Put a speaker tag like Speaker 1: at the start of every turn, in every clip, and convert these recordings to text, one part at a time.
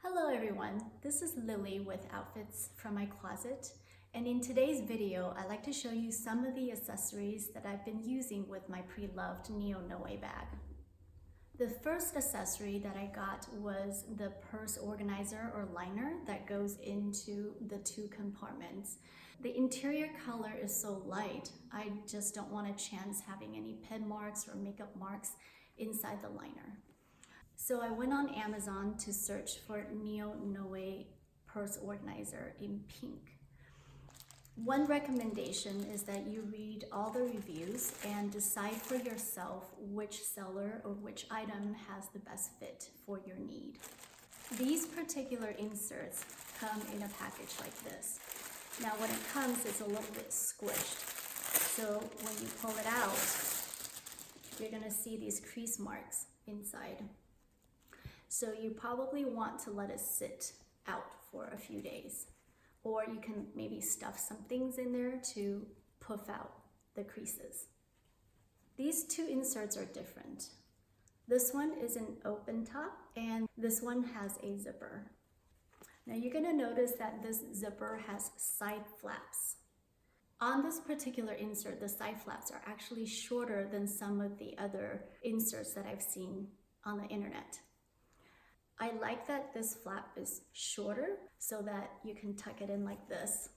Speaker 1: Hello everyone, this is Lily with Outfits from My Closet, and in today's video I'd like to show you some of the accessories that I've been using with my pre-loved Neonoe bag. The first accessory that I got was the purse organizer or liner that goes into the two compartments. The interior color is so light, I just don't want a chance having any pen marks or makeup marks inside the liner. So I went on Amazon to search for Neonoe purse organizer in pink. One recommendation is that you read all the reviews and decide for yourself which seller or which item has the best fit for your need. These particular inserts come in a package like this. Now when it comes, it's a little bit squished. So when you pull it out, you're gonna see these crease marks inside. So you probably want to let it sit out for a few days. Or you can maybe stuff some things in there to puff out the creases. These two inserts are different. This one is an open top and this one has a zipper. Now you're gonna notice that this zipper has side flaps. On this particular insert, the side flaps are actually shorter than some of the other inserts that I've seen on the internet. I like that this flap is shorter so that you can tuck it in like this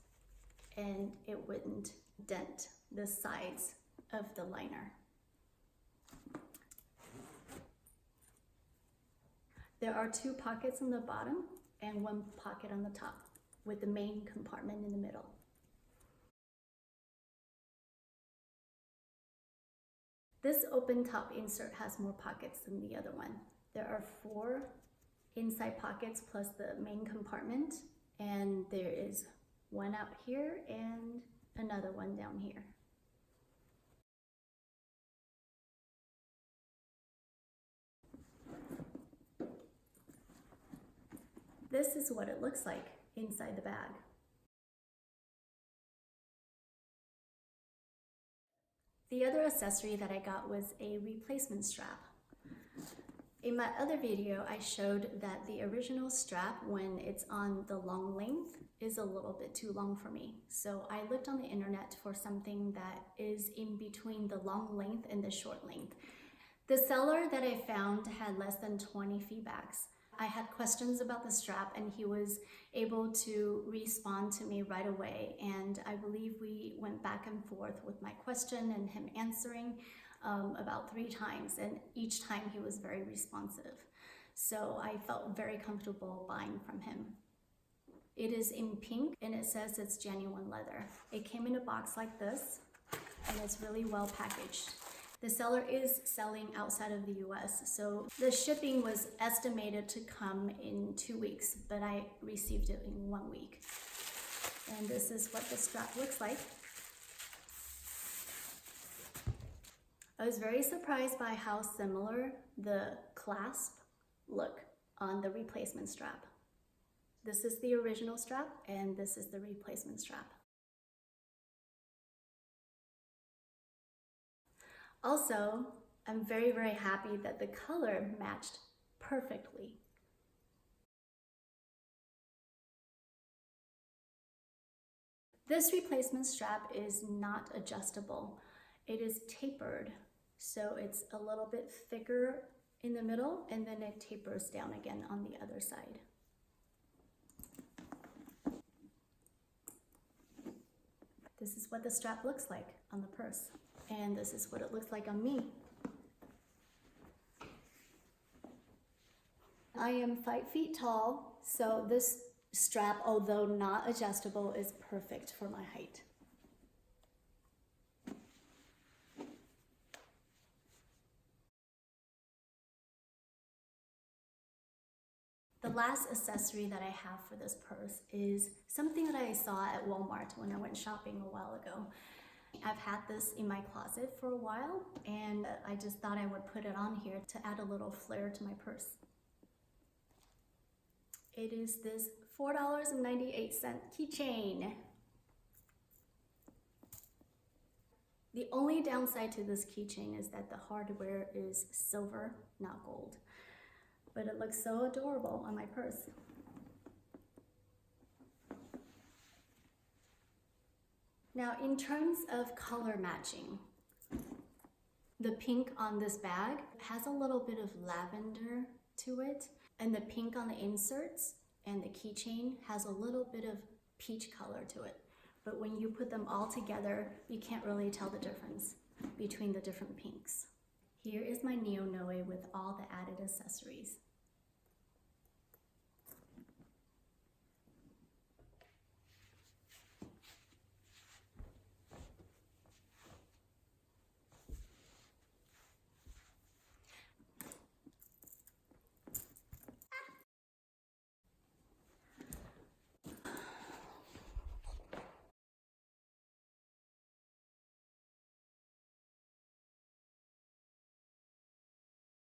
Speaker 1: and it wouldn't dent the sides of the liner. There are two pockets on the bottom and one pocket on the top with the main compartment in the middle. This open top insert has more pockets than the other one. There are 4 inside pockets plus the main compartment, and there is one out here and another one down here. This is what it looks like inside the bag. The other accessory that I got was a replacement strap. In my other video, I showed that the original strap, when it's on the long length, is a little bit too long for me. So I looked on the internet for something that is in between the long length and the short length. The seller that I found had less than 20 feedbacks. I had questions about the strap and he was able to respond to me right away. And I believe we went back and forth with my question and him answering about 3 times, and each time he was very responsive. So I felt very comfortable buying from him. It is in pink and it says it's genuine leather. It came in a box like this and it's really well packaged. The seller is selling outside of the US, so the shipping was estimated to come in 2 weeks, but I received it in 1 week. And this is what the strap looks like. I was very surprised by how similar the clasp look on the replacement strap. This is the original strap and this is the replacement strap. Also, I'm very, very happy that the color matched perfectly. This replacement strap is not adjustable. It is tapered, so it's a little bit thicker in the middle and then it tapers down again on the other side. This is what the strap looks like on the purse, and this is what it looks like on me. I am 5 feet tall, so this strap, although not adjustable, is perfect for my height. The last accessory that I have for this purse is something that I saw at Walmart when I went shopping a while ago. I've had this in my closet for a while and I just thought I would put it on here to add a little flair to my purse. It is this $4.98 keychain. The only downside to this keychain is that the hardware is silver, not gold. But it looks so adorable on my purse. Now, in terms of color matching, the pink on this bag has a little bit of lavender to it, and the pink on the inserts and the keychain has a little bit of peach color to it. But when you put them all together, you can't really tell the difference between the different pinks. Here is my Neonoe with all the added accessories.